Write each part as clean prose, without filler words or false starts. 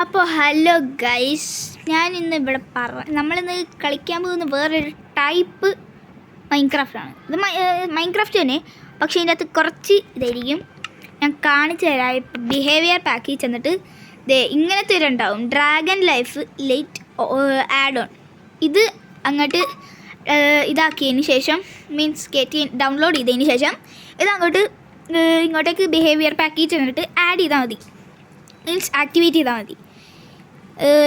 അപ്പോൾ hello guys, ഞാൻ ഇന്ന് ഇവിടെ നമ്മളിന്ന് കളിക്കാൻ പോകുന്ന വേറൊരു ടൈപ്പ് മൈൻക്രാഫ്റ്റാണ്. ഇത് മൈൻക്രാഫ്റ്റ് തന്നെ, പക്ഷേ ഇതിൻ്റെ അകത്ത് കുറച്ച് ഇതായിരിക്കും. ഞാൻ കാണിച്ചു തരാം. ഇപ്പം ബിഹേവിയർ പാക്കിൽ ചെന്നിട്ട് ഇങ്ങനത്തെ ഒരു ഉണ്ടാവും, dragon life light add on. ഇത് അങ്ങോട്ട് ഇതാക്കിയതിന് ശേഷം, മീൻസ് കയറ്റി ഡൗൺലോഡ് ചെയ്തതിന് ശേഷം ഇത് ഇങ്ങോട്ടേക്ക് ബിഹേവിയർ പാക്കിൽ ചെന്നിട്ട് ആഡ് ചെയ്താൽ മതി, മീൻസ് ആക്ടിവേറ്റ് ചെയ്താൽ മതി.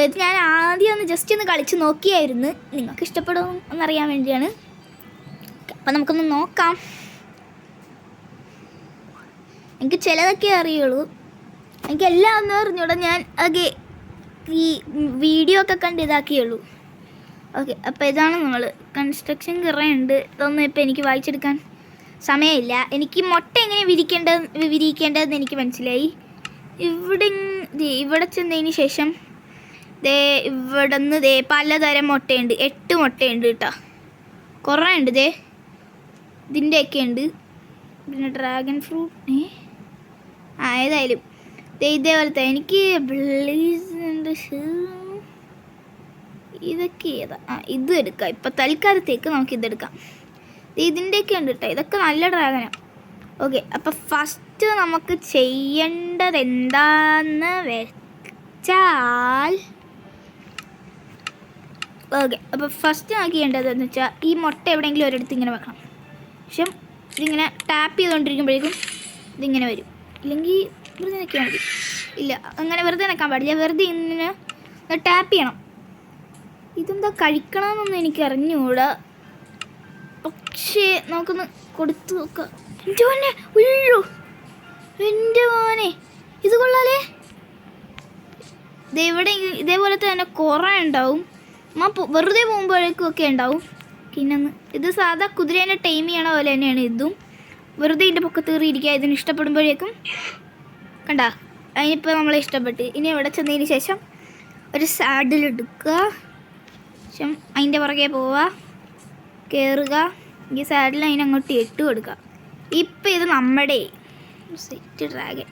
ഇത് ഞാൻ ആദ്യം ജസ്റ്റ് ഒന്ന് കളിച്ച് നോക്കിയായിരുന്നു. നിങ്ങൾക്ക് ഇഷ്ടപ്പെടുമോ എന്നറിയാൻ വേണ്ടിയാണ്. അപ്പം നമുക്കൊന്ന് നോക്കാം. എനിക്ക് ചിലതൊക്കെ അറിയുള്ളൂ, എനിക്ക് എല്ലാം ഒന്നും അറിഞ്ഞൂടെ. ഞാൻ ഈ വീഡിയോ ഒക്കെ കണ്ട് ഇതാക്കിയുള്ളൂ. ഓക്കെ, അപ്പോൾ ഇതാണ് നമ്മൾ കൺസ്ട്രക്ഷൻ കുറേ ഉണ്ട്. ഇതൊന്നും ഇപ്പോൾ എനിക്ക് വായിച്ചെടുക്കാൻ സമയമില്ല. എനിക്ക് മുട്ട എങ്ങനെ വിരിയിക്കേണ്ടതെന്ന് എനിക്ക് മനസ്സിലായി. ഇവിടെ ചെന്നതിന് ശേഷം ഇവിടെ നിന്ന് പലതരം മുട്ടയുണ്ട്. 8 മുട്ടയുണ്ട് കേട്ടോ, കുറേ ഉണ്ട്. ഇതിൻ്റെയൊക്കെ ഉണ്ട്. പിന്നെ ഡ്രാഗൺ ഫ്രൂട്ട് ഏതായാലും ഇതേപോലത്തെ എനിക്ക് ഇതൊക്കെ ഇതും എടുക്കാം. ഇപ്പം തൽക്കാലത്തേക്ക് നമുക്ക് ഇതെടുക്കാം. ഇതിൻ്റെയൊക്കെ ഉണ്ട് കേട്ടോ, ഇതൊക്കെ നല്ല ഡ്രാഗനാണ്. ഓക്കെ, അപ്പോൾ ഫസ്റ്റ് നമുക്ക് ചെയ്യേണ്ടത് എന്താന്ന് വെച്ചാൽ, ഓക്കെ, അപ്പോൾ ഫസ്റ്റ് നമുക്ക് ചെയ്യേണ്ടതെന്ന് വെച്ചാൽ ഈ മുട്ട എവിടെയെങ്കിലും ഒരിടത്ത് ഇങ്ങനെ വെക്കണം. പക്ഷെ ഇതിങ്ങനെ ടാപ്പ് ചെയ്തുകൊണ്ടിരിക്കുമ്പോഴേക്കും ഇതിങ്ങനെ വരും. ഇല്ലെങ്കിൽ വെറുതെ നിൽക്കാൻ മതി. ഇല്ല, അങ്ങനെ വെറുതെ നിൽക്കാൻ പാടില്ല, വെറുതെ ഇങ്ങനെ ടാപ്പ് ചെയ്യണം. ഇതെന്താ കഴിക്കണമെന്നൊന്നും എനിക്ക് അറിഞ്ഞുകൂടാ, പക്ഷേ നമുക്കൊന്ന് കൊടുത്തു നോക്കാം. എൻ്റെ മോനെ, ഉള്ളൂ എൻ്റെ മോനെ, ഇത് കൊള്ളാലേ. ഇവിടെ ഇതേപോലത്തെ തന്നെ കുറേ ഉണ്ടാവും. വെറുതെ പോകുമ്പോഴേക്കും ഒക്കെ ഉണ്ടാവും. പിന്നെ ഇത് സാധാ കുതിരേനെ ടൈം ചെയ്യണ പോലെ തന്നെയാണ് ഇതും. വെറുതെ ഇതിൻ്റെ പൊക്കത്ത് കയറിയിരിക്കുക. ഇതിന് ഇഷ്ടപ്പെടുമ്പോഴേക്കും കണ്ട, അതിനിപ്പോൾ നമ്മളെ ഇഷ്ടപ്പെട്ട്. ഇനി ഇവിടെ ചെന്നതിന് ശേഷം ഒരു സാഡിലെടുക്കുക, ശേഷം അതിൻ്റെ പുറകെ പോവുക, കയറുക, ഈ സാഡിൽ അതിനങ്ങോട്ട് ഇട്ട് കൊടുക്കുക. ഇപ്പം ഇത് നമ്മുടെ സെറ്റ് ഡ്രാഗൺ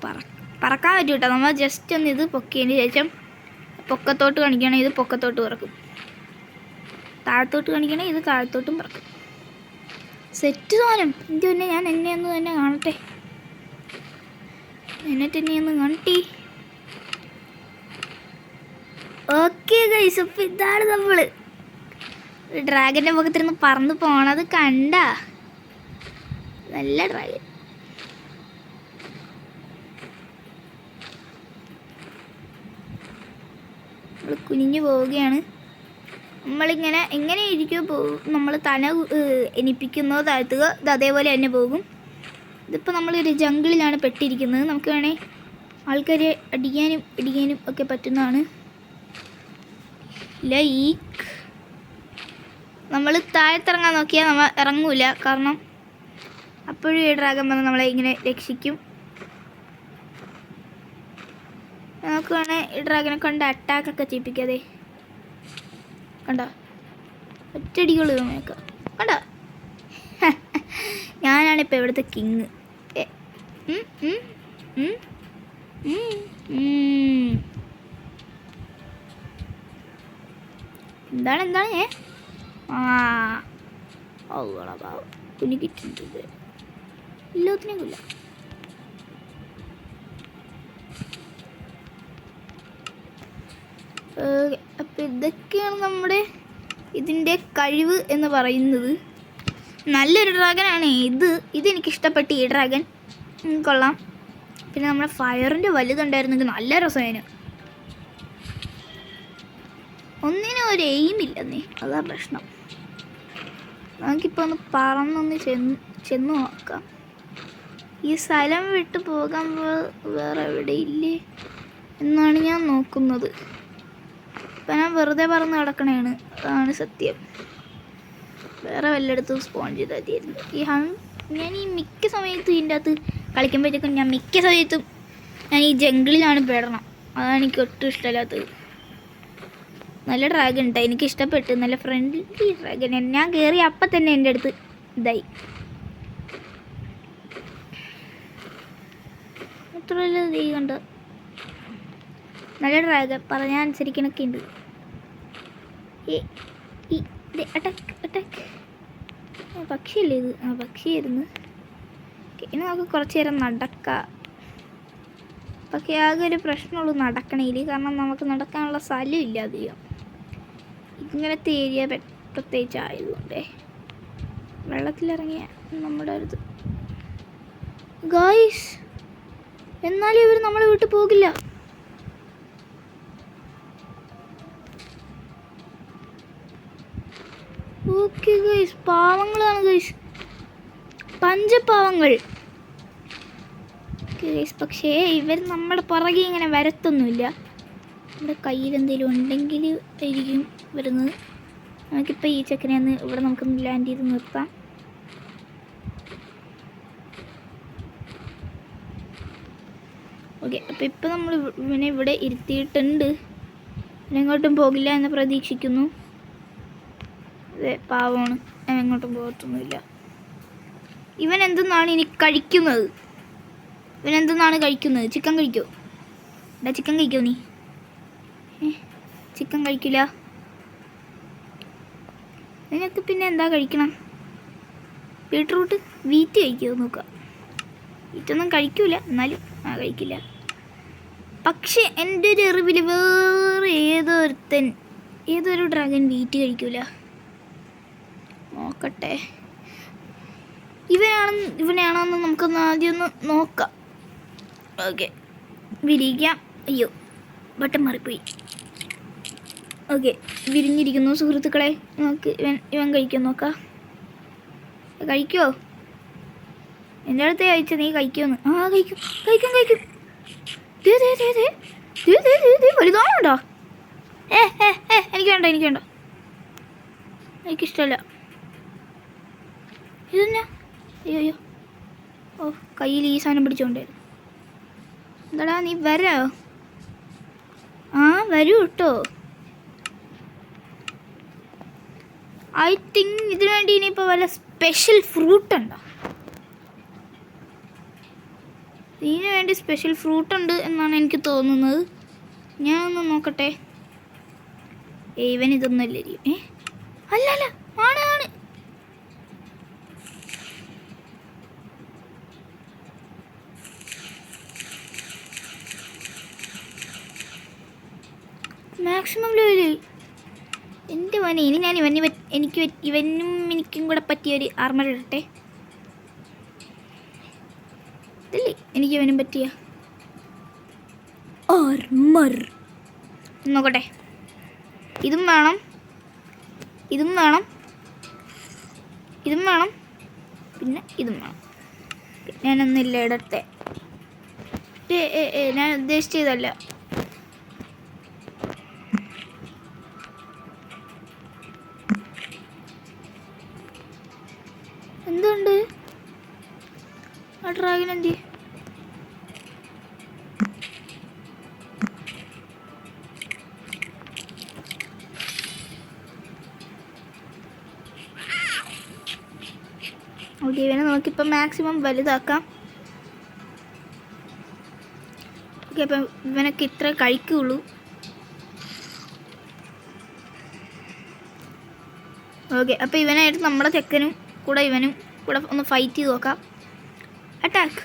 പറക്കാൻ പറ്റും കേട്ടോ. നമ്മൾ ജസ്റ്റ് ഒന്ന് ഇത് പൊക്കിയതിന് ശേഷം പൊക്കത്തോട്ട് കാണിക്കുകയാണെങ്കിൽ ഇത് പൊക്കത്തോട്ട് പറക്കും, താഴത്തോട്ട് കാണിക്കുകയാണെങ്കിൽ ഇത് താഴത്തോട്ടും പറക്കും. സെറ്റ് സാധനം. ഇത് തന്നെ ഞാൻ എന്നെ ഒന്ന് തന്നെ കാണട്ടെ, എന്നിട്ട് എന്നെ ഒന്ന് കാണട്ടെ. ഓക്കെ ഗൈസ്, അപ്പം ഇതാണ് നമ്മൾ ഡ്രാഗൻ്റെ മുഖത്തിരുന്ന് പറന്ന് പോണത്. കണ്ട, നല്ല ഡ്രാഗൺ. നമ്മൾ കുനിഞ്ഞു പോവുകയാണ്. നമ്മളിങ്ങനെ എങ്ങനെ ഇരിക്കുമോ നമ്മൾ തല എനിപ്പിക്കുന്നോ താഴ്ത്തുക, ഇത് അതേപോലെ തന്നെ പോകും. ഇതിപ്പോൾ നമ്മളൊരു ജംഗിളിലാണ് പെട്ടിരിക്കുന്നത്. നമുക്ക് വേണേൽ ആൾക്കാരെ ഇടിക്കാനും ഒക്കെ പറ്റുന്നതാണ്. ലൈക്ക് നമ്മൾ താഴത്തിറങ്ങാൻ നോക്കിയാൽ നമ്മൾ ഇറങ്ങൂല, കാരണം അപ്പോഴും ഈ ഡ്രാഗൺ വന്ന് നമ്മളെ ഇങ്ങനെ രക്ഷിക്കും. നമുക്ക് വേണേൽ ഈ ഡ്രാഗനെ കൊണ്ട് അറ്റാക്കൊക്കെ ചെയ്യിപ്പിക്കാതെ. കണ്ടോ, ഒറ്റടികൾ നമുക്ക് കണ്ടോ. ഞാനാണിപ്പോൾ ഇവിടുത്തെ കിങ്. എന്താണ് കുനിക്കിട്ടുണ്ട്. എല്ലാത്തിനും കൊല്ല. അപ്പം ഇതൊക്കെയാണ് നമ്മുടെ ഇതിൻ്റെ കഴിവ് എന്ന് പറയുന്നത്. നല്ലൊരു ഡ്രാഗനാണ് ഇതെനിക്കിഷ്ടപ്പെട്ടു. ഈ ഡ്രാഗൻ കൊള്ളാം. പിന്നെ നമ്മുടെ ഫയറിൻ്റെ വലുതുണ്ടായിരുന്നെങ്കിൽ നല്ല രസമായിരുന്നു. ഒന്നിനും ഒരു എയിമില്ലെന്നേ, അതാ പ്രശ്നം. നമുക്കിപ്പോൾ ഒന്ന് പറന്നൊന്ന് ചെന്ന് നോക്കാം. ഈ സ്ഥലം വിട്ട് പോകാൻ വേറെ എവിടെയില്ലേ എന്നാണ് ഞാൻ നോക്കുന്നത്. ഇപ്പം ഞാൻ വെറുതെ പറന്ന് കിടക്കണേണ്, അതാണ് സത്യം. വേറെ വല്ലയിടത്തും സ്പോൺ ചെയ്താൽ മതിയായിരുന്നു. ഞാൻ ഈ മിക്ക സമയത്തും ഇതിൻ്റെ അകത്ത് കളിക്കുമ്പോഴത്തേക്കും മിക്ക സമയത്തും ഞാൻ ഈ ജംഗിളിലാണ് പെടണം. അതാണ് എനിക്ക് ഒട്ടും ഇഷ്ടമില്ലാത്തത്. നല്ല ഡ്രാഗൺ ഉണ്ട്, എനിക്ക് ഇഷ്ടപ്പെട്ടു. നല്ല ഫ്രണ്ട്ലി ഡ്രാഗൺ. ഞാൻ കയറി അപ്പം തന്നെ എൻ്റെ അടുത്ത് ഇതായി. മാത്രമല്ല കണ്ട നല്ല ഡ്രാഗൺ പറഞ്ഞാൽ അനുസരിക്കണൊക്കെ ഉണ്ട്. അറ്റാക്ക് പക്ഷിയല്ലേ ഇത്? ആ പക്ഷിയായിരുന്നു. ഇനി നമുക്ക് കുറച്ച് നേരം നടക്കാം. പക്ഷേ ആകെ ഒരു പ്രശ്നമുള്ളൂ നടക്കണേല്. കാരണം നമുക്ക് നടക്കാനുള്ള സ്ഥലം ഇല്ല അധികം ഇങ്ങനത്തെ ഏരിയ പ്രത്യേകിച്ച് ആയതുകൊണ്ടേ. വെള്ളത്തിലിറങ്ങിയ നമ്മുടെ അടുത്ത് ഗായ്സ്, എന്നാലും ഇവർ നമ്മളെ വിട്ട് പോകില്ല. ഓക്കെ ഗൈസ്, പാവങ്ങളാണ് ഗൈസ്, പഞ്ചപാവങ്ങൾ ഗൈസ്. പക്ഷേ ഇവർ നമ്മുടെ പുറകെ ഇങ്ങനെ വരത്തൊന്നുമില്ല. നമ്മുടെ കയ്യിൽ എന്തെങ്കിലും ഉണ്ടെങ്കിൽ ആയിരിക്കും വരുന്നത്. നമുക്കിപ്പോൾ ഈ ചെക്കനെ ഒന്ന് ഇവിടെ നമുക്കൊന്ന് ലാൻഡ് ചെയ്ത് നിർത്താം. ഓക്കെ, അപ്പോൾ ഇപ്പോൾ നമ്മൾ ഇവനെ ഇവിടെ ഇരുത്തിയിട്ടുണ്ട്. എങ്ങോട്ടും പോകില്ല എന്ന് പ്രതീക്ഷിക്കുന്നു. അതെ, പാവമാണ്, എങ്ങോട്ടും പോകത്തൊന്നുമില്ല. ഇവൻ എന്തെന്നാണ് ഇനി കഴിക്കുന്നത്? ചിക്കൻ കഴിക്കോ? എടാ, ചിക്കൻ കഴിക്കോ നീ? ചിക്കൻ കഴിക്കില്ല. നിനക്ക് പിന്നെ എന്താ കഴിക്കണം? ബീട്രൂട്ട്, വീറ്റ് കഴിക്കുമോ നോക്കാം. വീറ്റൊന്നും കഴിക്കൂല, എന്നാലും കഴിക്കില്ല. പക്ഷെ എൻ്റെ ഒരു അറിവിൽ വേറെ ഏതൊരു ഡ്രാഗൺ വീറ്റ് കഴിക്കൂല. നോക്കട്ടെ, ഇവനാണെന്ന് നമുക്കൊന്ന് ആദ്യം ഒന്ന് നോക്കാം. ഓക്കെ, വിരിയിക്കാം. അയ്യോ, ബട്ടൺ മാറിപ്പോയി. ഓക്കെ, വിരിഞ്ഞിരിക്കുന്നു സുഹൃത്തുക്കളെ. നമുക്ക് ഇവൻ കഴിക്കാൻ നോക്കാം. കഴിക്കുമോ? എൻ്റെ അടുത്ത് കഴിച്ച നീ കഴിക്കുമെന്ന്. ആ, കഴിക്കും. വലുതാണോ? എനിക്ക് വേണ്ട, എനിക്കിഷ്ടമല്ല. ഇതെന്നാ? അയ്യോ, ഓ, കയ്യിൽ ഈ സാധനം പിടിച്ചോണ്ടേ. എന്താടാ, നീ വരോ? ആ, വരൂ കേട്ടോ. ഐ തിങ്ക് ഇതിനു വേണ്ടി ഇനിയിപ്പോൾ വല്ല സ്പെഷ്യൽ ഫ്രൂട്ട് ഉണ്ടോ? ഇതിനു വേണ്ടി സ്പെഷ്യൽ ഫ്രൂട്ട് ഉണ്ട് എന്നാണ് എനിക്ക് തോന്നുന്നത്. ഞാനൊന്ന് നോക്കട്ടെ. ഇവൻ ഇതൊന്നുമല്ലേ? അല്ല, ആണ്. മാക്സിമം ലെവല് എൻ്റെ മോനെ. ഇനി ഞാൻ എനിക്കും കൂടെ പറ്റിയൊരു ആർമർ ഇടട്ടെ. ഇതല്ലേ എനിക്ക് ഇവനും പറ്റിയ ആർമർ. നോക്കട്ടെ, ഇതും വേണം, പിന്നെ ഇതും വേണം. ഞാനൊന്നില്ല ഇടട്ടെ. ഞാൻ ഉദ്ദേശിച്ചതല്ല. എന്തുണ്ട് ആ ഡ്രാഗൺ? എന്തി ഓക്കെ, ഇവനെ നമുക്കിപ്പോൾ മാക്സിമം വലുതാക്കാം. ഓക്കെ, അപ്പം ഇവനൊക്കെ ഇത്ര കഴിക്കുള്ളൂ. ഓക്കെ, അപ്പോൾ ഇവനായിട്ട് നമ്മുടെ ചെക്കനും കൂടെ ഇവനും കൂടെ ഒന്ന് ഫൈറ്റ് ചെയ്ത് നോക്കാം. അറ്റാക്ക്.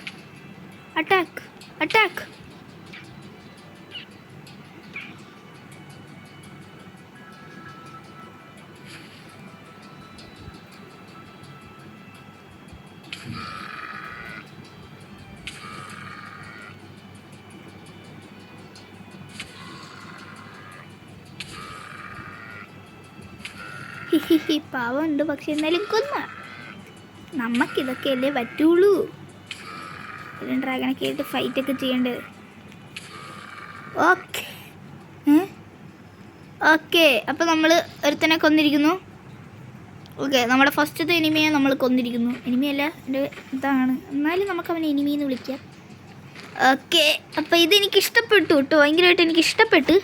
പാവമുണ്ട്, പക്ഷെ എന്നാലും കൊന്ന. നമുക്കിതൊക്കെയല്ലേ പറ്റുള്ളൂ. ഡ്രാഗണൊക്കെ ആയിട്ട് ഫൈറ്റൊക്കെ ചെയ്യേണ്ടത്. ഓക്കെ, അപ്പോൾ നമ്മൾ ഒരുത്തനെ കൊന്നിരിക്കുന്നു. ഓക്കെ, നമ്മുടെ ഫസ്റ്റത്തെ എനിമിയെ നമ്മൾ കൊന്നിരിക്കുന്നു. എനിമിയല്ല, എൻ്റെ ഇതാണ്, എന്നാലും നമുക്ക് അവനെ എനിമിന്ന് വിളിക്കാം. ഓക്കെ, അപ്പോൾ ഇതെനിക്ക് ഇഷ്ടപ്പെട്ടു കേട്ടോ, ഭയങ്കരമായിട്ട് എനിക്ക് ഇഷ്ടപ്പെട്ട്.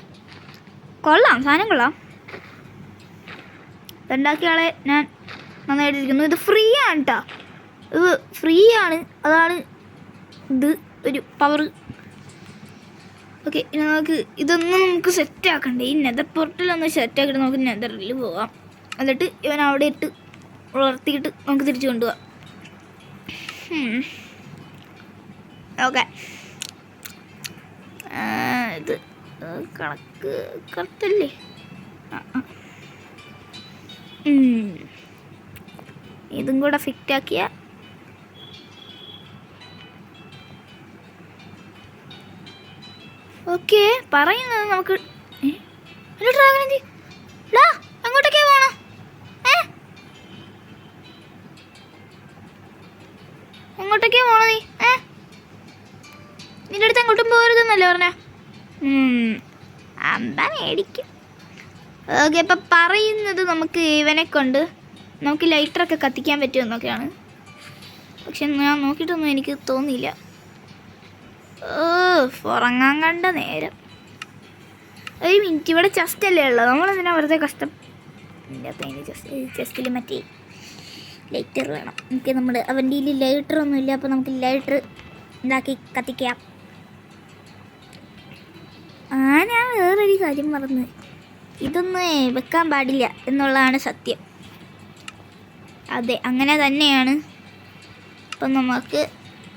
കൊള്ളാം, സാധനം കൊള്ളാം. ഇതുണ്ടാക്കിയ ആളെ ഞാൻ നന്നായിട്ടിരിക്കുന്നു. ഇത് ഫ്രീ ആണ് കേട്ടോ, ഇത് ഫ്രീ ആണ്. അതാണ് ഇത് ഒരു പവർ. ഓക്കെ, ഇനി നമുക്ക് ഇതൊന്നും നമുക്ക് സെറ്റാക്കണ്ടേ. ഈ നെതർ പോർട്ടലൊന്ന് സെറ്റാക്കിയിട്ട് നമുക്ക് നെതറിൽ പോവാം. എന്നിട്ട് ഇവൻ അവിടെ ഇട്ട് വളർത്തിയിട്ട് നമുക്ക് തിരിച്ചു കൊണ്ടുപോവാം. ഓക്കെ, ഇത് കണക്ക് കറക്റ്റല്ലേ? ഇതും കൂടെ ഫിറ്റാക്കിയ ഓക്കെ. പറയുന്നത് നമുക്ക് ഡ്രാഗൺ അങ്ങോട്ടൊക്കെ പോണം. എങ്ങോട്ടൊക്കെ പോണോ നീ? നിന്റെ അടുത്ത് എങ്ങോട്ടും പോകരുതെന്നല്ലേ പറഞ്ഞ? അമ്പ മേടിക്കും. ഓക്കെ, അപ്പം പറയുന്നത് നമുക്ക് ഇവനെ കൊണ്ട് നമുക്ക് ലൈറ്ററൊക്കെ കത്തിക്കാൻ പറ്റുമെന്നൊക്കെയാണ്. പക്ഷെ ഞാൻ നോക്കിയിട്ടൊന്നും എനിക്ക് തോന്നിയില്ല. ഉറങ്ങാൻ കണ്ട നേരം. ഒരു മിനിറ്റ്, ഇവിടെ ചെസ്റ്റ് അല്ലേ ഉള്ളത്, നമ്മളെന്തിനാ വെറുതെ കഷ്ടം. ചെസ്റ്റിൽ മറ്റേ ലൈറ്റർ വേണം എനിക്ക്. നമ്മുടെ അവൻ്റെ കയ്യിൽ ലൈറ്ററൊന്നും ഇല്ല, അപ്പോൾ നമുക്ക് ലൈറ്റർ ഉണ്ടാക്കി കത്തിക്കാം. ഞാൻ വേറൊരു കാര്യം മറന്ന്, ഇതൊന്നും വെക്കാൻ പാടില്ല എന്നുള്ളതാണ് സത്യം. അതെ, അങ്ങനെ തന്നെയാണ്. അപ്പം നമുക്ക്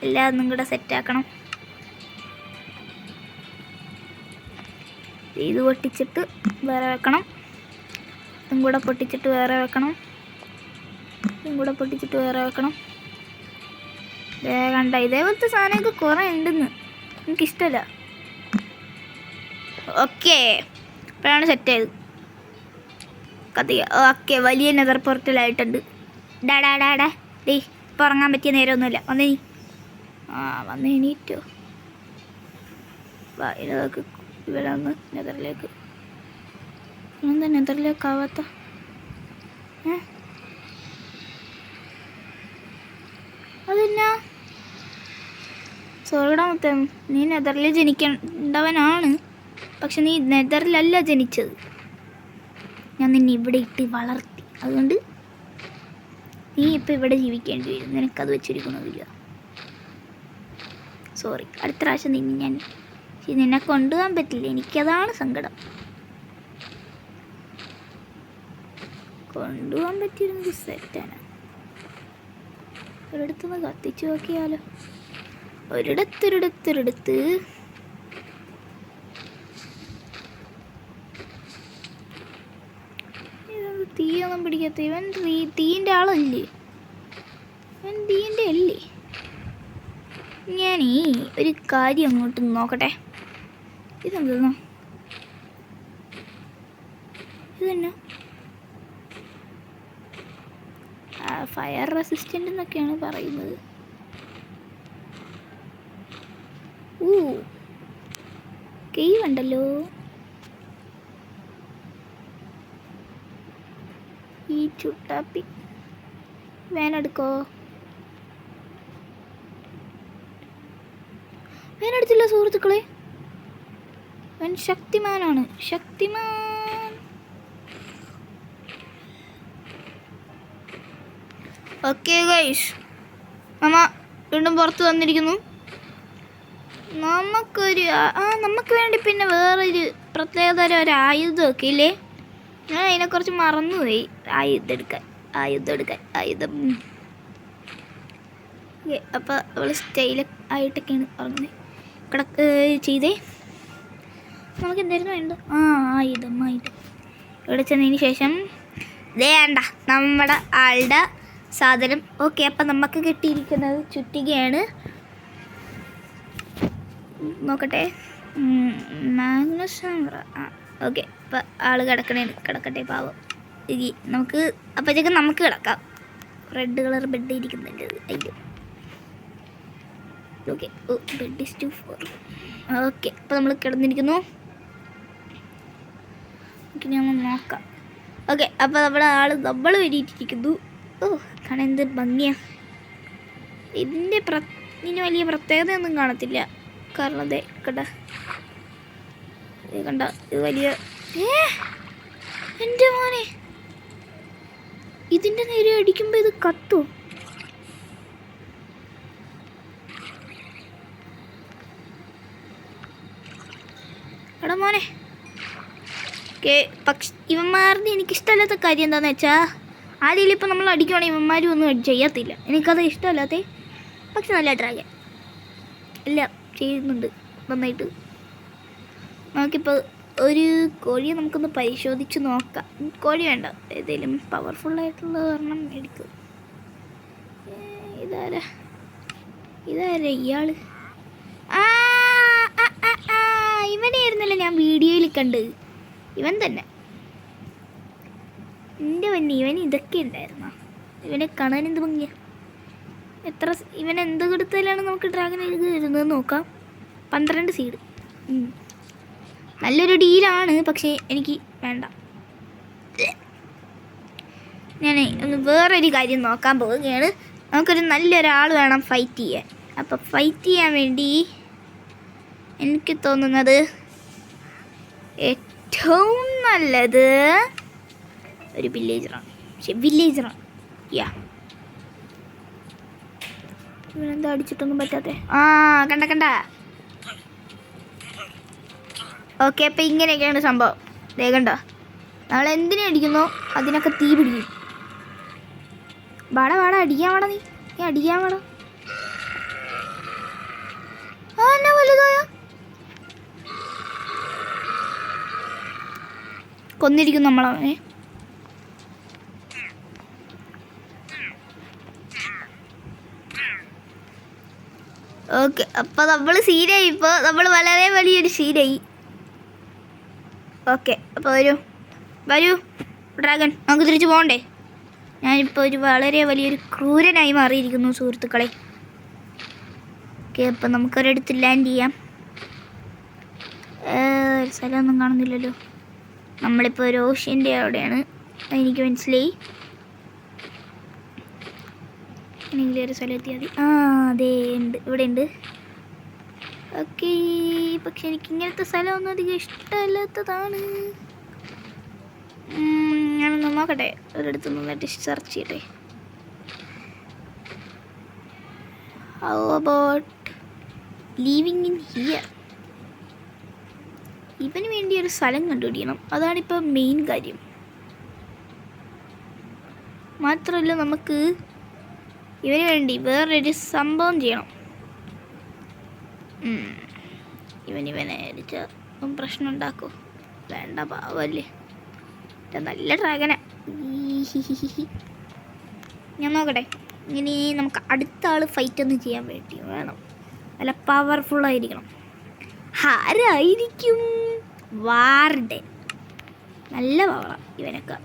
എല്ലാതും കൂടെ സെറ്റാക്കണം. ഇത് പൊട്ടിച്ചിട്ട് വേറെ വെക്കണം, ഇതും കൂടെ പൊട്ടിച്ചിട്ട് വേറെ വെക്കണം, ഇതും കൂടെ പൊട്ടിച്ചിട്ട് വേറെ വെക്കണം. കണ്ട, ഇതേപോലത്തെ സാധനമൊക്കെ കുറേ ഉണ്ടെന്ന് എനിക്കിഷ്ടമല്ല. ഓക്കെ, ഇപ്പോഴാണ് സെറ്റായത്. കത്തിക്കുക. ഓക്കെ, വലിയ നെതർ പോർട്ടലായിട്ടുണ്ട്. ഡാ ഡേ, ഇപ്പോൾ ഉറങ്ങാൻ പറ്റിയ നേരമൊന്നുമില്ല. വന്നേ വന്ന് എണീറ്റോ. ഇതൊക്കെ ഇവിടെ ഒന്ന് നെതറിലേക്ക്. എന്താ നെതറിലേക്ക് ആവാത്ത? അതെന്നാ സോറിടാ മുത്തം, നീ നെതറിൽ ജനിക്കേണ്ടവനാണ്, പക്ഷെ നീ നെതറിലല്ല ജനിച്ചത്. ഞാൻ നിന്നെ ഇവിടെ ഇട്ട് വളർത്തി, അതുകൊണ്ട് നീ ഇപ്പം ഇവിടെ ജീവിക്കേണ്ടി വരും. നിനക്കത് വെച്ചിരിക്കണമില്ല. സോറി, അടുത്ത പ്രാവശ്യം നിന്നെ കൊണ്ടുപോകാൻ പറ്റില്ല. എനിക്കതാണ് സങ്കടം. കൊണ്ടുപോകാൻ പറ്റിയിരുന്നത് സെറ്റാണ്. ഒരിടത്തുനിന്ന് കത്തിച്ചു നോക്കിയാലോ. ഒരിടത്തൊരിടത്ത് തീയൊന്നും പിടിക്കാത്ത ഇവൻ തീൻ്റെ ആളല്ലേ? ഇവൻ തീൻ്റെ അല്ലേ? ഞാനീ ഒരു കാര്യം അങ്ങോട്ട് നോക്കട്ടെ. ഇതെന്താ? ഇതെന്നാ? ഫയർ റെസിസ്റ്റൻ്റ് എന്നൊക്കെയാണ് പറയുന്നത്. കേവ് ഉണ്ടല്ലോ. ഈ ചുട്ടാപ്പി വേനെടുക്കോ? വേനെടുത്തില്ല സുഹൃത്തുക്കളെ. അവൻ ശക്തിമാനാണ്, ശക്തിമാൻ. ഓക്കെ ഗൈസ്, നമ്മ വീണ്ടും പുറത്ത് വന്നിരിക്കുന്നു. നമുക്ക് വേണ്ടി പിന്നെ വേറൊരു പ്രത്യേകതരം ഒരു ആയുധമൊക്കെ ഇല്ലേ? ഞാൻ അതിനെക്കുറിച്ച് മറന്നുപോയി. ആയുധം. ഓക്കെ, അപ്പോൾ അവൾ സ്റ്റൈൽ ആയിട്ടൊക്കെയാണ് പറഞ്ഞത്. ചെയ്തേ. നമുക്ക് എന്തായിരുന്നു വേണ്ടത്? ആയുധം. ഇവിടെ ചെന്നതിന് ശേഷം വേണ്ട നമ്മുടെ ആളുടെ സാധനം. ഓക്കെ, അപ്പം നമുക്ക് കിട്ടിയിരിക്കുന്നത് ചുറ്റികയാണ്. നോക്കട്ടെ, മാഗ്നസ്. ഓക്കെ, ഇപ്പം ആള് കിടക്കട്ടെ പാവം. നമുക്ക് അപ്പോഴത്തേക്കും നമുക്ക് കിടക്കാം. റെഡ് കളർ ബെഡ് ഇരിക്കുന്നുണ്ട് അതിൽ. Okay, bed is 2 4. ഓക്കെ, അപ്പോൾ നമ്മൾ കിടന്നിരിക്കുന്നു. ഞാൻ നോക്കാം. ഓക്കെ, അപ്പോൾ നമ്മുടെ നമ്മൾ വേണ്ടിയിട്ടിരിക്കുന്നു. കാണാൻ എന്ത് ഭംഗിയാണ്. ഇതിന് വലിയ പ്രത്യേകതയൊന്നും കാണത്തില്ല. കാരണം അതെ കണ്ട ഇത് വലിയ എൻ്റെ മോനെ, ഇതിൻ്റെ നേരെ അടിക്കുമ്പോൾ ഇത് കത്തോ? മോനെ. ഓക്കെ, പക്ഷെ ഇവന്മാരുടെ എനിക്കിഷ്ടമല്ലാത്ത കാര്യം എന്താണെന്ന് വെച്ചാൽ ആരെങ്കിലും ഇപ്പോൾ നമ്മൾ അടിക്കുവാണെങ്കിൽ ഇവന്മാരും ഒന്നും ചെയ്യത്തില്ല. എനിക്കത് ഇഷ്ടമല്ലാത്ത. പക്ഷെ നല്ല ഡ്രാഗൻ എല്ലാം ചെയ്യുന്നുണ്ട് നന്നായിട്ട്. നമുക്കിപ്പോൾ ഒരു കോഴിയെ നമുക്കൊന്ന് പരിശോധിച്ച് നോക്കാം. കോഴി വേണ്ട, ഏതെങ്കിലും പവർഫുള്ളായിട്ടുള്ള ഒരെണ്ണം എടുക്കും. ഇതാരാ ഇയാൾ? ഇവനായിരുന്നല്ലോ ഞാൻ വീഡിയോയിൽ കണ്ടത്. ഇവൻ തന്നെ. എൻ്റെ വന്നി ഇവൻ ഇതൊക്കെ ഉണ്ടായിരുന്നോ? ഇവനെ കാണാൻ എന്ത് ഭംഗിയാ. ഇവൻ എന്ത് കൊടുത്താലാണ് നമുക്ക് ഡ്രാഗൺ ഇത് വരുന്നത് നോക്കാം. 12 സീഡ് നല്ലൊരു ഡീലാണ്, പക്ഷേ എനിക്ക് വേണ്ട. ഞാൻ ഒന്ന് വേറൊരു കാര്യം നോക്കാൻ പോവുകയാണ്. നമുക്കൊരു നല്ലൊരാൾ വേണം ഫൈറ്റ് ചെയ്യാൻ. അപ്പോൾ ഫൈറ്റ് ചെയ്യാൻ വേണ്ടി എനിക്ക് തോന്നുന്നത് ഏറ്റവും നല്ലത് ഒരു വില്ലേജറാണ്. യാ, ഇവനെന്താ അടിച്ചിട്ടൊന്നും പറ്റാത്തെ? കണ്ട. ഓക്കെ, അപ്പം ഇങ്ങനെയൊക്കെയാണ് സംഭവം. ദേ കണ്ടോ, നമ്മൾ എന്തിനെ അടിക്കുന്നോ അതിനൊക്കെ തീ പിടിക്കും. വാടാ അടിക്കാൻ വാടാ, നീ അടിക്കാൻ വാടാ. എന്നാ വലുതായ കൊന്നിരിക്കും നമ്മളവനെ. ഓക്കെ, അപ്പോൾ നമ്മൾ സീനായി. ഇപ്പോൾ നമ്മൾ വളരെ വലിയൊരു സീനായി. ഓക്കെ, അപ്പോൾ വരൂ ഡ്രാഗൺ, നമുക്ക് തിരിച്ച് പോകണ്ടേ? ഞാനിപ്പോൾ വളരെ വലിയൊരു ക്രൂരനായി മാറിയിരിക്കുന്നു സുഹൃത്തുക്കളെ. ഓക്കെ, അപ്പം നമുക്കൊരിടത്ത് ലാൻഡ് ചെയ്യാം. സ്ഥലമൊന്നും കാണുന്നില്ലല്ലോ. നമ്മളിപ്പോൾ ഒരു ഓഷ്യൻ്റെ അവിടെയാണ്, എനിക്ക് മനസ്സിലായി. എങ്കിലും ഒരു സ്ഥലം എത്തിയാൽ മതി. അതേ ഉണ്ട്, ഇവിടെ ഉണ്ട്. ഓക്കെ, പക്ഷെ എനിക്ക് ഇങ്ങനത്തെ സ്ഥലമൊന്നും അധികം ഇഷ്ടമല്ലാത്തതാണ്. ഞാനൊന്ന് നോക്കട്ടെ, ഒരിടത്ത് നന്നായിട്ട് സെർച്ച് ചെയ്യട്ടെ. How about leaving in here? ഇവന് വേണ്ടി ഒരു സ്ഥലം കണ്ടുപിടിക്കണം, അതാണിപ്പോൾ മെയിൻ കാര്യം. മാത്രമല്ല നമുക്ക് ഇവന് വേണ്ടി വേറൊരു സംഭവം ചെയ്യണം. ഇവനെ അടിച്ചാൽ പ്രശ്നം ഉണ്ടാക്കോ? വേണ്ട, പാവല്ലേ. നല്ല ഡ്രാഗനാ. ഞാൻ നോക്കട്ടെ. ഇനി നമുക്ക് അടുത്ത ആൾ ഫൈറ്റ് ഒന്നും ചെയ്യാൻ വേണ്ടി വേണം, നല്ല പവർഫുള്ളായിരിക്കണം. ആരായിരിക്കും? വാർഡൻ. നല്ല പവറാണ് ഇവനൊക്കെ.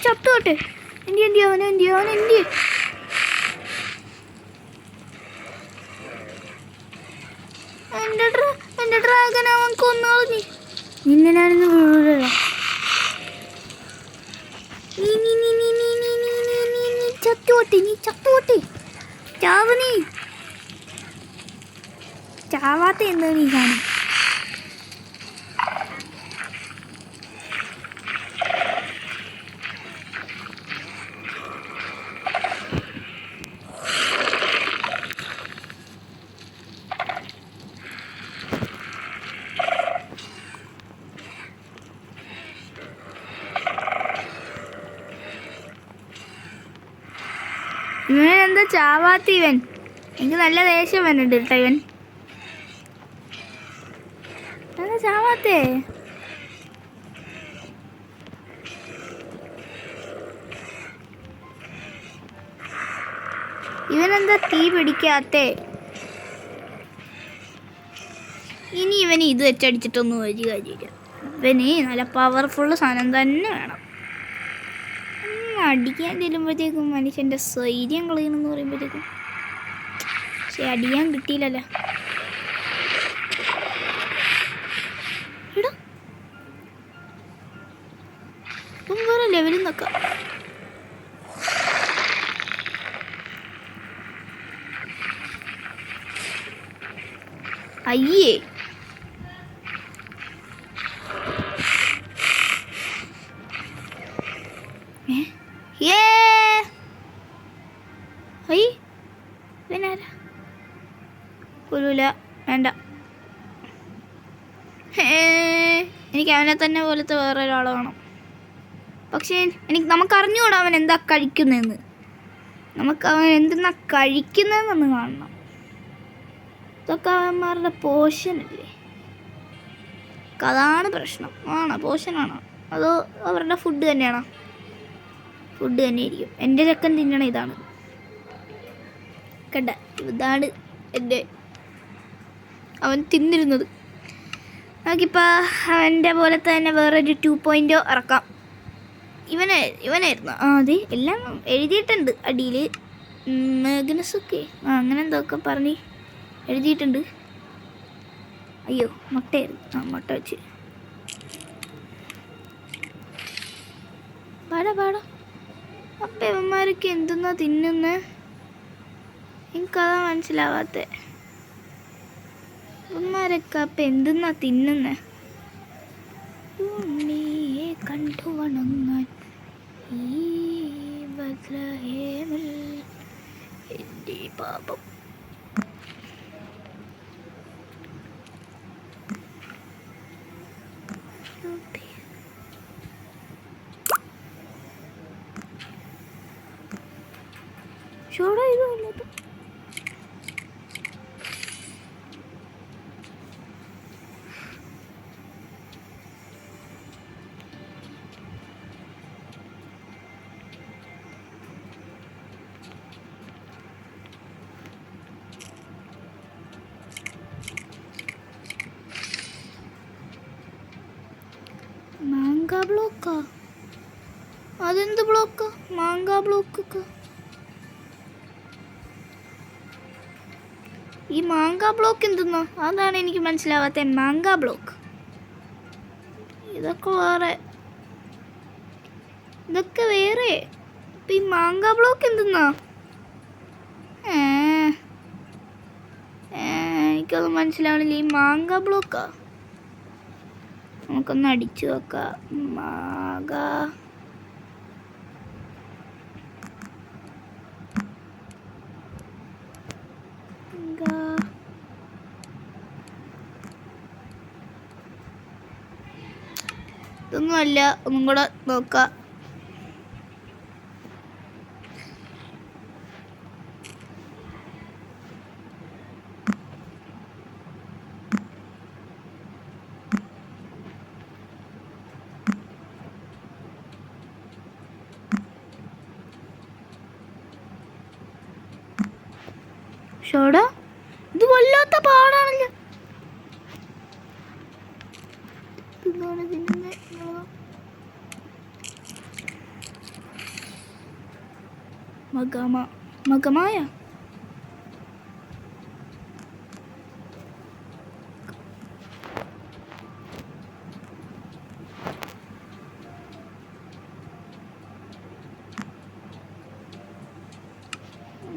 ചത്തോട്ടെ. എന്റെ ഡ്രാഗൻ അവൻ കൊന്നു. നിന്നെ ഞാനിന്ന് വീഴ. ചത്തോട്ടെ. ചാവാത്ത എന്താണ് ഈ സാധനം? ഇവൻ എന്താ ചാവാത്ത? ഇവൻ എനിക്ക് നല്ല ദേഷ്യം വരുന്നുണ്ട് കേട്ടോ. ഇവൻ എന്താ ചാവാത്തേ? ഇവനെന്താ തീ പിടിക്കാത്തേ? ഇനി ഇവന് ഇത് വെച്ചടിച്ചിട്ടൊന്നും ഒരു കാര്യമില്ല. ഇവന് നല്ല പവർഫുള്ള് സാധനം തന്നെ വേണം. അടിക്കാൻ ചെല്ലുമ്പോഴത്തേക്കും മനുഷ്യൻ്റെ സ്വൈര്യം കളയണമെന്ന് പറയുമ്പോഴത്തേക്കും പക്ഷെ അടിക്കാൻ കിട്ടിയില്ലല്ലോ. എടാ ഇപ്പം വേറെ ലെവലിൽ നിൽക്കാം. അയ്യേ കൊല്ലൂല, വേണ്ട. എനിക്ക് അവനെ തന്നെ പോലത്തെ വേറെ ഒരാൾ വേണം. പക്ഷേ നമുക്ക് അറിഞ്ഞുകൂടാ അവൻ എന്താ കഴിക്കുന്നതെന്ന്. നമുക്ക് അവൻ എന്തെന്നാ കഴിക്കുന്നതെന്നൊന്ന് കാണണം. ഇതൊക്കെ അവന്മാരുടെ പോഷനല്ലേ? അതാണ് പ്രശ്നം. ആണോ പോഷനാണോ അതോ അവരുടെ ഫുഡ് തന്നെയാണോ? ഫുഡ് തന്നെ ആയിരിക്കും. എൻ്റെ ചെക്കൻ തിന്നണ ഇതാണ്. കണ്ട, ഇതാണ് എൻ്റെ അവൻ തിന്നിരുന്നത്. നമുക്കിപ്പോൾ അവൻ്റെ പോലത്തെ തന്നെ വേറൊരു 2.0 ഇറക്കാം. ഇവനായിരുന്നു. അതെ, എല്ലാം എഴുതിയിട്ടുണ്ട് അടിയിൽ. മാഗ്നസൊക്കെ അങ്ങനെ എന്തൊക്കെ പറഞ്ഞ് എഴുതിയിട്ടുണ്ട്. അയ്യോ, മുട്ടയായിരുന്നു. മുട്ട വെച്ച് പാടാ. അപ്പം ഇവന്മാരൊക്കെ എന്തെന്നാ തിന്നുന്നത്? എനിക്കതാ മനസ്സിലാവാത്ത. ഇവന്മാരൊക്കെ അപ്പം എന്തെന്നാ തിന്നുന്നത്? ഉണ്ണിയെ കണ്ടു വണങ്ങാൻ ഈ ബത്ലഹേമിൽ എൻ്റെ പാപം. ഷോടാ ഇത് വല്ലതും മാങ്കാ ബ്ലോക്കാ? അതെന്ത് ബ്ലോക്കാ? മാങ്കാ ബ്ലോക്കൊക്കെ ഈ മാങ്കാ ബ്ലോക്ക് എന്തെന്നോ? അതാണ് എനിക്ക് മനസ്സിലാവാത്ത. മാങ്കാ ബ്ലോക്ക് ഇതൊക്കെ വേറെ. ഇപ്പം ഈ മാങ്കാ ബ്ലോക്ക് എന്തെന്നോ? എനിക്കത് മനസ്സിലാവണില്ല. ഈ മാങ്കാ ബ്ലോക്കാ? നമുക്കൊന്ന് അടിച്ചു നോക്കാം. മാങ്ങ ഇതൊന്നുമല്ല. ഒന്നും കൂടെ നോക്കാം. ഷോടാ, ഇത് വല്ലാത്ത പാടാണല്ലോ. മകമായ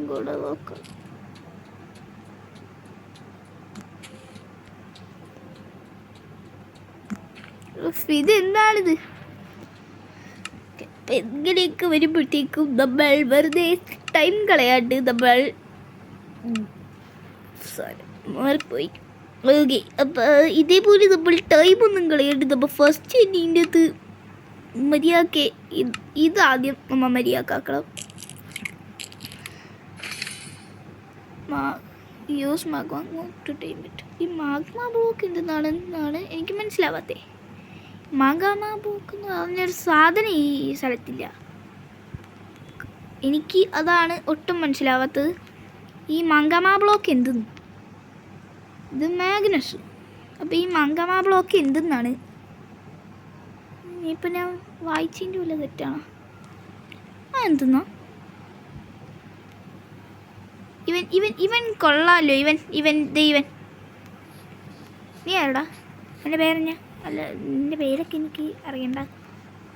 കൂടെ നോക്കാം. ഇതെന്താണിത്? എങ്ങനെയൊക്കെ വരുമ്പോഴത്തേക്കും നമ്മൾ വെറുതെ ടൈം കളയാണ്ട് നമ്മൾ മാറിപ്പോയി. ഓക്കെ, അപ്പം ഇതേപോലെ നമ്മൾ ടൈമൊന്നും കളയാണ്ട് നമ്മൾ ഫസ്റ്റ് ഇതിൻ്റെ അത് മര്യാദക്ക് ഇതാദ്യം നമ്മൾ മര്യാദക്കാക്കണം. Use magma to time it. ഈ മാഗ്മ ബ്ലോക്ക് എന്തെന്നാണെന്നാണ് എനിക്ക് മനസ്സിലാവാത്തത്. മാഗ്മ ബ്ലോക്ക് എന്ന് പറഞ്ഞൊരു സാധനം ഈ സ്ഥലത്തില്ല. എനിക്ക് അതാണ് ഒട്ടും മനസ്സിലാവാത്തത്. ഈ മാഗ്മ ബ്ലോക്ക് എന്തെന്ന്? ഇത് മാഗ്നസ്. അപ്പോൾ ഈ മാഗ്മ ബ്ലോക്ക് എന്തെന്നാണ്? ഇപ്പം ഞാൻ വായിച്ചതിൻ്റെ വല്ല തെറ്റാണോ? എന്തെന്നാ ഇവൻ കൊള്ളാമല്ലോ. ഇവൻ നീ ആരടാ? എൻ്റെ പേരെന്നാ? അല്ല, നിൻ്റെ പേരൊക്കെ എനിക്ക് അറിയണ്ട.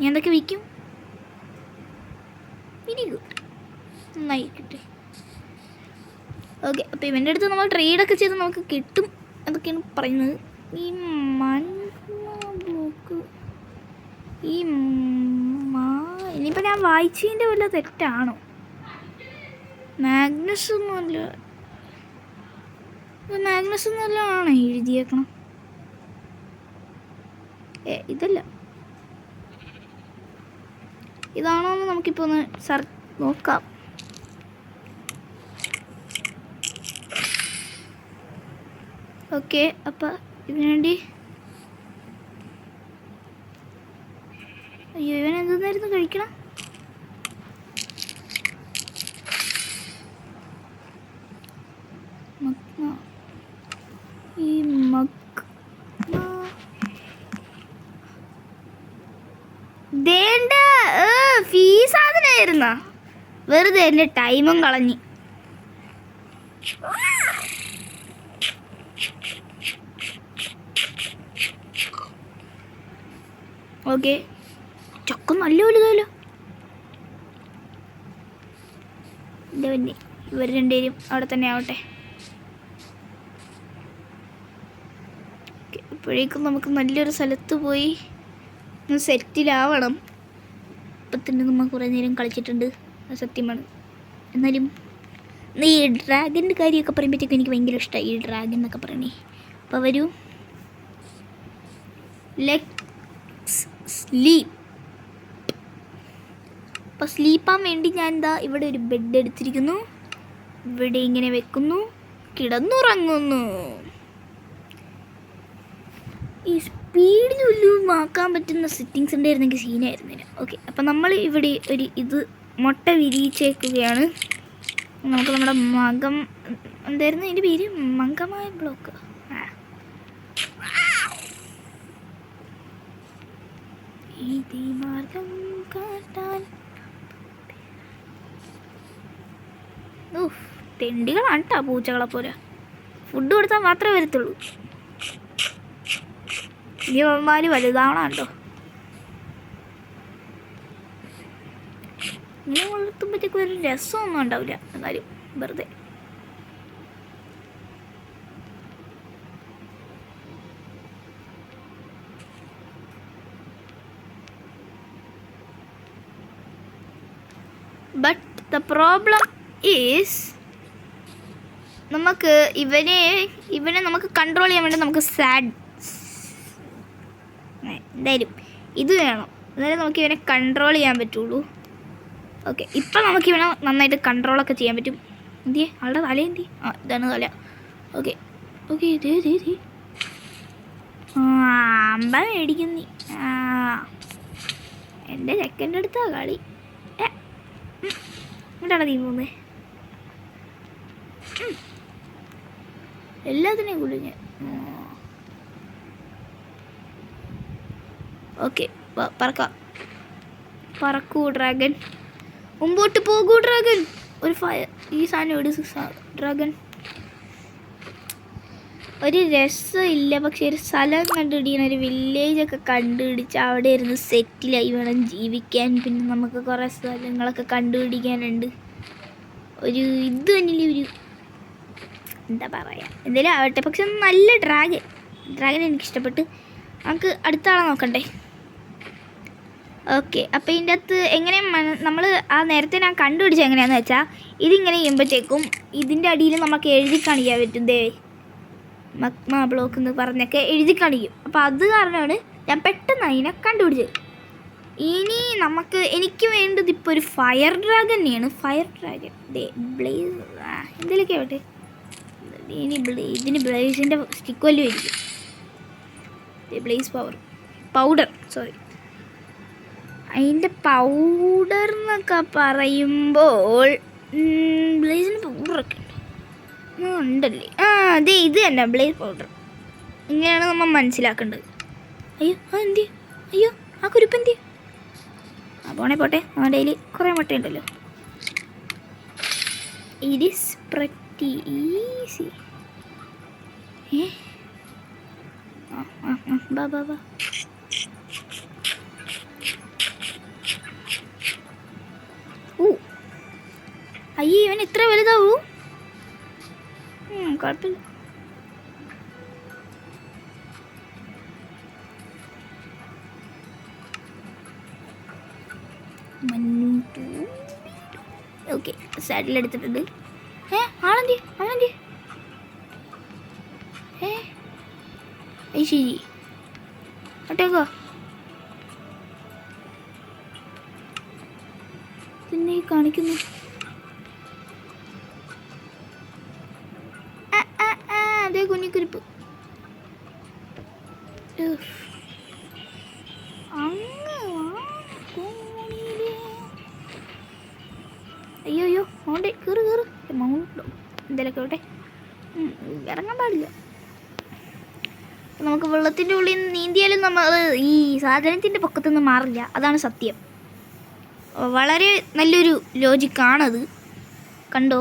ഞാൻ എന്തൊക്കെ വിൽക്കും? വെരി ഗുഡ്, നന്നായി കിട്ടി. ഓക്കെ, അപ്പോൾ ഇവൻ്റെ അടുത്ത് നമ്മൾ ട്രേഡൊക്കെ ചെയ്ത് നമുക്ക് കിട്ടും അതൊക്കെയാണ് പറയുന്നത്. ഈ ബ്ലോക്ക് ഇനിയിപ്പോൾ ഞാൻ വായിച്ചതിൻ്റെ വല്ല തെറ്റാണോ? മാഗ്നസ് ഒന്നുമല്ല, മാഗ്നസ് ഒന്നുമല്ല ആണോ എഴുതിയേക്കണം? ഇതല്ല, ഇതാണോ എന്ന് നമുക്കിപ്പോൾ ഒന്ന് നോക്കാം. ഓക്കെ, അപ്പം ഇതിനുവേണ്ടി അയ്യോ ഇവൻ എന്തെന്നായിരുന്നു കഴിക്കണം? ഈ ഫീസ് അതിനായിരുന്ന വെറുതെ എൻ്റെ ടൈമും കളഞ്ഞ്. ഓക്കെ, ചക്ക നല്ല വലുതല്ലോ. എൻ്റെ പിന്നെ ഇവർ രണ്ടുപേരും അവിടെ തന്നെ ആവട്ടെ. അപ്പോഴേക്കും നമുക്ക് നല്ലൊരു സ്ഥലത്ത് പോയി സെറ്റിലാവണം. ഇപ്പം തന്നെ നമ്മൾ കുറേ നേരം കളിച്ചിട്ടുണ്ട്, സത്യമാണ്. എന്നാലും ഈ ഡ്രാഗൻ്റെ കാര്യമൊക്കെ പറയുമ്പോഴത്തേക്കും എനിക്ക് ഭയങ്കര ഇഷ്ടമായി ഈ ഡ്രാഗൻ എന്നൊക്കെ പറയണേ. അപ്പോൾ വരൂ, ലെറ്റ്സ് സ്ലീപ്പ്. അപ്പോൾ സ്ലീപ്പാൻ വേണ്ടി ഞാൻ എന്താ ഇവിടെ ഒരു ബെഡ് എടുത്തിരിക്കുന്നു, ഇവിടെ ഇങ്ങനെ വെക്കുന്നു, കിടന്നുറങ്ങുന്നു. ഈ സ്പീഡിന് വല്ലതും ആക്കാൻ പറ്റുന്ന സെറ്റിങ്സ് ഉണ്ടായിരുന്നെങ്കിൽ സീനായിരുന്നില്ല. ഓക്കെ, അപ്പം നമ്മൾ ഇവിടെ ഒരു മുട്ട വിരിയിച്ചേക്കുകയാണ്. നമുക്ക് നമ്മുടെ എന്തായിരുന്നു അതിൻ്റെ പേര്? മങ്കമായ ബ്ലോക്ക്. മാർഗം കാട്ടാൻ തെണ്ടികളാണ് കേട്ടോ, പൂച്ചകളെ പോലെ. ഫുഡ് കൊടുത്താൽ മാത്രമേ വരത്തുള്ളൂ. ഇനി വന്നാൽ വലുതാവണം കേട്ടോ. ഇങ്ങനെ വളർത്തുമ്പോഴത്തേക്കും ഒരു രസമൊന്നും ഉണ്ടാവില്ല, എന്നാലും വെറുതെ. ബട്ട് ദ പ്രോബ്ലം ഈസ് നമുക്ക് ഇവനെ നമുക്ക് കൺട്രോൾ ചെയ്യാൻ വേണ്ടി നമുക്ക് എന്തായാലും ഇത് വേണം, എന്നാലും നമുക്ക് ഇവനെ കൺട്രോൾ ചെയ്യാൻ പറ്റുള്ളൂ. ഓക്കെ, ഇപ്പം നമുക്ക് ഇവനെ നന്നായിട്ട് കൺട്രോളൊക്കെ ചെയ്യാൻ പറ്റും. എന്തിയേ ആളുടെ തല എന്തി? ഇതാണ് തല. ഓക്കെ ഓക്കെ, ഇതേ അമ്പ മേടിക്കുന്നി. എൻ്റെ ചെക്കൻ്റെ അടുത്താ കളി. ഇങ്ങോട്ടാണ് നീ പോകുന്നത്? എല്ലാത്തിനെയും കൂടി ഞാൻ. ഓക്കെ, പറക്കൂ ഡ്രാഗൻ, മുമ്പോട്ട് പോകൂ ഡ്രാഗൻ. ഒരു ഫയർ, ഈ സാധനം എവിടെ ഡ്രാഗൻ? ഒരു രസമില്ല, പക്ഷെ ഒരു സ്ഥലം കണ്ടുപിടിക്കണം, ഒരു വില്ലേജൊക്കെ കണ്ടുപിടിച്ച് അവിടെ ഇരുന്ന് സെറ്റിലായി വേണം ജീവിക്കാൻ. പിന്നെ നമുക്ക് കുറേ സ്ഥലങ്ങളൊക്കെ കണ്ടുപിടിക്കാനുണ്ട്. ഒരു ഇത് തന്നെയല്ലേ ഒരു എന്താ പറയുക, എന്തെങ്കിലും ആവട്ടെ. പക്ഷെ നല്ല ഡ്രാഗൻ എനിക്കിഷ്ടപ്പെട്ട്. നമുക്ക് അടുത്ത ആളെ നോക്കണ്ടേ? ഓക്കെ, അപ്പോൾ ഇതിൻ്റെ അകത്ത് എങ്ങനെ നമ്മൾ നേരത്തെ ഞാൻ കണ്ടുപിടിച്ചത് എങ്ങനെയാണെന്ന് വെച്ചാൽ, ഇതിങ്ങനെ ചെയ്യുമ്പോഴത്തേക്കും ഇതിൻ്റെ അടിയിൽ നമുക്ക് എഴുതി കാണിക്കാൻ പറ്റും. മഗ്മ ബ്ലോക്ക് എന്ന് പറഞ്ഞൊക്കെ എഴുതി കാണിക്കും. അപ്പോൾ അത് കാരണമാണ് ഞാൻ പെട്ടെന്ന് അതിനെ കണ്ടുപിടിച്ചത്. ഇനി എനിക്ക് വേണ്ടത് ഇപ്പോൾ ഒരു ഫയർ ഡ്രാഗൻ തന്നെയാണ്. ഫയർ ഡ്രാഗൻ ബ്ലേസ് എന്തെങ്കിലുമൊക്കെ ആവട്ടെ. ഇതിന് ബ്ലേസിൻ്റെ സ്റ്റിക്ക് വല്ലതും ആയിരിക്കും. ബ്ലേസ് പൗഡർ അതിൻ്റെ പൗഡർ എന്നൊക്കെ പറയുമ്പോൾ ബ്ലേസിന് പൗഡറൊക്കെ ഉണ്ടല്ലേ? അതെ, ഇത് തന്നെ ബ്ലേസ് പൗഡർ. ഇങ്ങനെയാണ് നമ്മൾ മനസ്സിലാക്കേണ്ടത്. അയ്യോ എന്തി? അയ്യോ ആ കുരുപ്പെന്തി? പോട്ടെ, ആ ഡെയിലി കുറേ മുട്ടയുണ്ടല്ലോ. It is pretty easy. ബാ കുഴപ്പമില്ല. ഓക്കെ, സാഡിൽ എടുത്തിട്ടുണ്ട്. ആളെന്തി ശരി ഒട്ടേക്കോ പിന്നെ കാണിക്കുന്നു. അതേ കുഞ്ഞിക്കുരിപ്പ്. അയ്യോ മൗണ്ട് കയറ് മൗണ്ട് എന്തെങ്കിലുമൊക്കെ വിട്ടെ, ഇറങ്ങാൻ പാടില്ല. നമുക്ക് വെള്ളത്തിൻ്റെ ഉള്ളിൽ നിന്ന് നീന്തിയാലും നമ്മൾ ഈ സാധനത്തിൻ്റെ പൊക്കത്തുനിന്ന് മാറില്ല, അതാണ് സത്യം. വളരെ നല്ലൊരു ലോജിക്കാണത്. കണ്ടോ,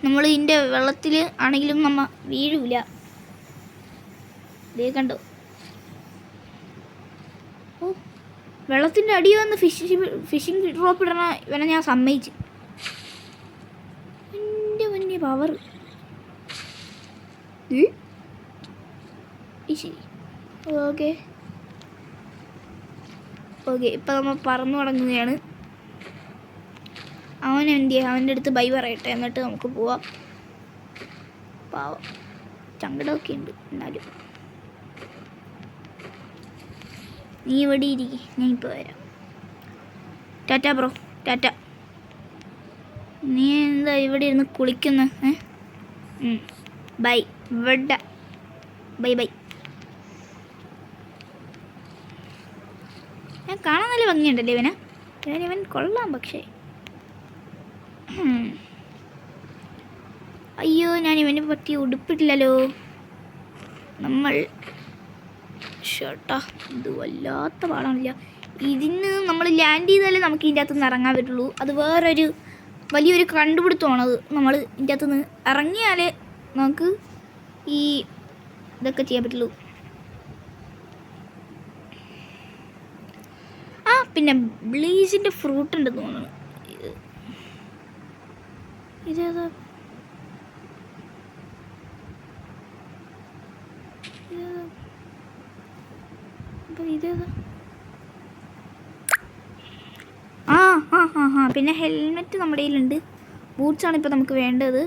നമ്മൾ ഇതിൻ്റെ വെള്ളത്തിൽ ആണെങ്കിലും നമ്മൾ വീഴില്ല. ഇതേ കണ്ടോ, ഓ വെള്ളത്തിൻ്റെ അടി വന്ന് ഫിഷിംഗ് ഡ്രോപ്പ് ഇടണ ഇവനെ ഞാൻ സമ്മതിച്ചു. എൻ്റെ മുന്നേ പവർ. ശരി ഓക്കെ ഇപ്പം നമ്മൾ പറന്നു തുടങ്ങുകയാണ്. അവൻ്റെ അടുത്ത് ബൈ പറയട്ടെ, എന്നിട്ട് നമുക്ക് പോവാം. പാവം ചങ്കടമൊക്കെ ഉണ്ട്. എന്നാലും നീ ഇവിടെ ഇരിക്കും, ഞാൻ ഇപ്പോൾ വരാം. ടാറ്റ ബ്രോ, ടാറ്റ. നീ എന്താ ഇവിടെ ഇരുന്ന് കുളിക്കുന്ന? ബൈ ഇവിടെ ബൈ. ഞാൻ കാണാൻ നല്ല ഭംഗിയുണ്ടല്ലേ ഇവൻ കൊള്ളാം. പക്ഷേ അയ്യോ, ഞാൻ ഇവനെ പറ്റി ഉടുപ്പിട്ടില്ലല്ലോ. നമ്മൾ ഷർട്ടാ, ഇത് വല്ലാത്ത പാടാണില്ല. ഇതിന് നമ്മൾ ലാൻഡ് ചെയ്താലേ നമുക്ക് ഇതിൻ്റെ അകത്തുനിന്ന് ഇറങ്ങാൻ പറ്റുള്ളൂ. അത് വേറൊരു വലിയൊരു കണ്ടുപിടുത്തമാണത്. നമ്മൾ ഇതിൻ്റെ അകത്തുനിന്ന് ഇറങ്ങിയാലേ നമുക്ക് ഈ ഇതൊക്കെ ചെയ്യാൻ പറ്റുള്ളൂ. പിന്നെ ബ്ലീസിൻ്റെ ഫ്രൂട്ട് ഉണ്ടെന്ന് തോന്നുന്നു. ഇതേതാ? ഇതേതാ? പിന്നെ ഹെൽമെറ്റ് നമ്മുടെ കയ്യിലുണ്ട്. ബൂട്ട്സാണ് ഇപ്പോൾ നമുക്ക് വേണ്ടത്.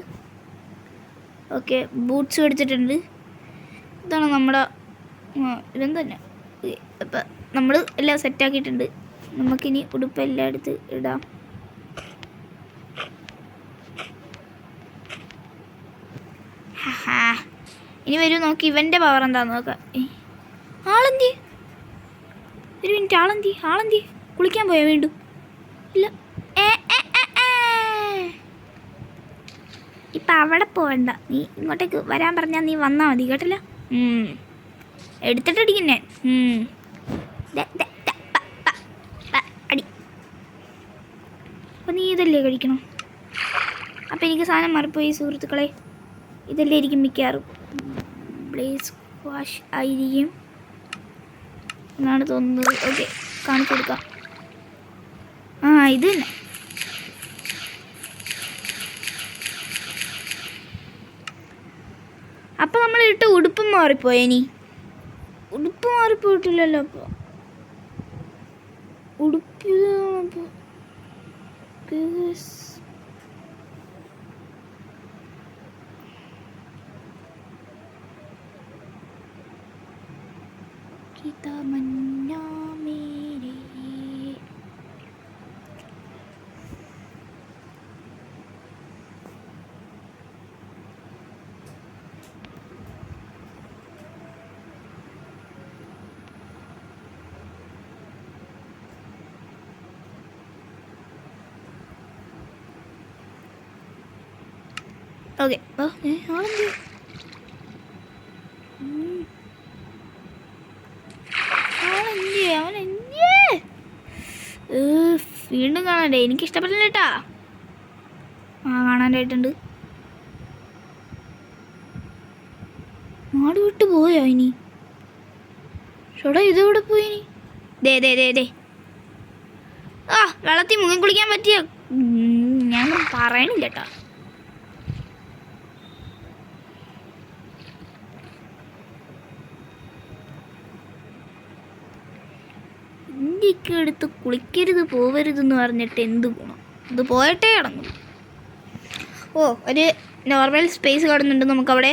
ഓക്കെ, ബൂട്ട്സ് എടുത്തിട്ടുണ്ട്. ഇതാണ് നമ്മുടെ ഇതും തന്നെ. അപ്പം നമ്മൾ എല്ലാം സെറ്റാക്കിയിട്ടുണ്ട്. നമുക്കിനി ഉടുപ്പെല്ലാം എടുത്ത് ഇടാം. ഇനി വരും, നോക്കി ഇവൻ്റെ പവർ എന്താന്ന് നോക്കാം. ആളെന്തി? ഒരു മിനിറ്റ്, ആളെന്തി? കുളിക്കാൻ പോയാ വീണ്ടും? ഇല്ല, ഇപ്പം അവിടെ പോവണ്ട, നീ ഇങ്ങോട്ടേക്ക് വരാൻ പറഞ്ഞാൽ നീ വന്നാൽ മതി കേട്ടല്ല. എടുത്തിട്ടടിക്കുന്നേ അടി. അപ്പം നീ ഇതല്ലേ കഴിക്കണം. അപ്പം എനിക്ക് സാധനം മാറിപ്പോയി സുഹൃത്തുക്കളെ. ഇതല്ലേ ആയിരിക്കും മിക്കാറും. ബ്ലേസ് വാഷ് ആയിരിക്കും എന്നാണ് തോന്നുന്നത്. ഓക്കെ, കാണിച്ചു കൊടുക്കാം. ഇത് തന്നെ. അപ്പം നമ്മൾ ഇട്ട ഉടുപ്പ് മാറിപ്പോയി. ഇനി ഉടുപ്പ് മാറിപ്പോയിട്ടില്ലല്ലോ. അപ്പോൾ ഉടുപ്പ് ഓക്കെ. വീണ്ടും കാണണ്ടേ? എനിക്കിഷ്ടപ്പെട്ടില്ല കേട്ടാ. കാണാനായിട്ടുണ്ട്. നാട് വിട്ട് പോയോ ഇനി? ചേട്ടാ ഇതെവിടെ പോയി ഇനി? ദേ വെള്ളത്തിൽ മുങ്ങി കുളിക്കാൻ പറ്റിയ ഞാൻ പറയണില്ല കേട്ടാ. ഇന്ത്യക്ക് എടുത്ത് കുളിക്കരുത് പോവരുതെന്ന് പറഞ്ഞിട്ട് എന്ത് ഗുണം? ഇത് പോയിട്ടേ അടങ്ങും. ഓ, ഒരു നോർമൽ സ്പേസ് കാണുന്നുണ്ട് നമുക്കവിടെ.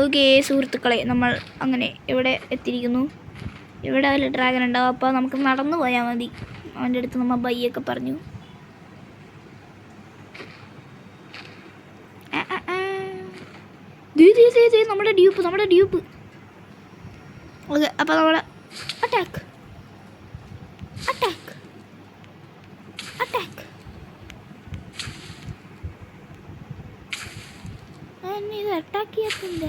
ഓക്കെ സുഹൃത്തുക്കളെ, നമ്മൾ അങ്ങനെ ഇവിടെ എത്തിയിരിക്കുന്നു. ഇവിടെ അതിൽ ഡ്രാഗൺ ഉണ്ടാവും. അപ്പോൾ നമുക്ക് നടന്നു പോയാൽ മതി. അവൻ്റെ അടുത്ത് നമ്മൾ ബൈയൊക്കെ പറഞ്ഞു. നമ്മുടെ ഡ്യൂപ്പ്. ഓക്കെ, അപ്പോൾ നമ്മൾ അറ്റാക്ക്. ഇത് അറ്റാക്ക് ചെയ്യത്തില്ല.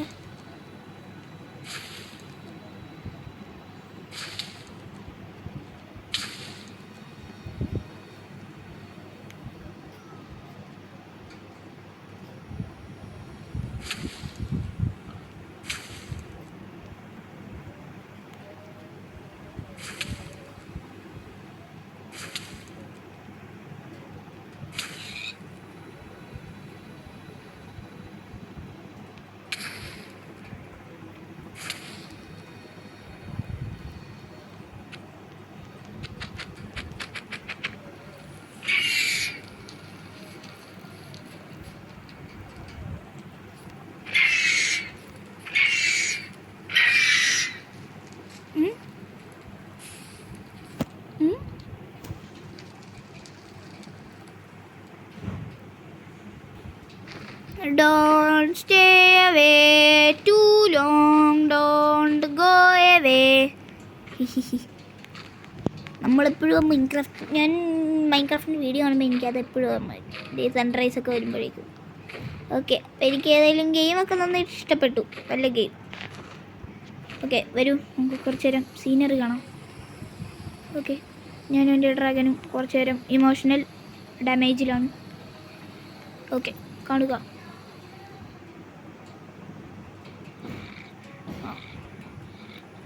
Don't stay away too long, don't go away. നമ്മളെപ്പോഴും ഞാൻ മൈൻക്രാഫ്റ്റിൻ്റെ വീഡിയോ കാണുമ്പോൾ എനിക്കത് എപ്പോഴും ഓർമ്മ വരും. സൺറൈസ് ഒക്കെ വരുമ്പോഴേക്കും. ഓക്കെ, എനിക്ക് ഏതെങ്കിലും ഗെയിമൊക്കെ നന്നായിട്ട് ഇഷ്ടപ്പെട്ടു. നല്ല ഗെയിം. ഓക്കെ, വരൂ, നമുക്ക് കുറച്ച് നേരം സീനറി കാണാം. ഓക്കെ, ഞാനും എൻ്റെ ഡ്രാഗനും കുറച്ച് നേരം ഇമോഷണൽ ഡാമേജിലാണ്. ഓക്കെ, കാണുക.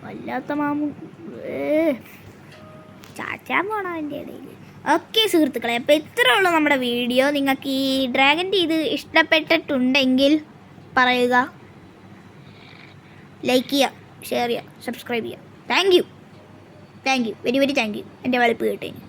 വല്ലാത്ത മാമു ചാച്ചാൻ പോണോ എൻ്റെ ഇടയിൽ. ഓക്കെ സുഹൃത്തുക്കളെ, അപ്പോൾ ഇത്രേ ഉള്ളൂ നമ്മുടെ വീഡിയോ. നിങ്ങൾക്ക് ഈ ഡ്രാഗൻ്റെ ഇത് ഇഷ്ടപ്പെട്ടിട്ടുണ്ടെങ്കിൽ പറയുക, ലൈക്ക് ചെയ്യുക, ഷെയർ ചെയ്യുക, സബ്സ്ക്രൈബ് ചെയ്യുക. Thank you very very thank you എൻ്റെ വെളുപ്പ് കേട്ടേന്.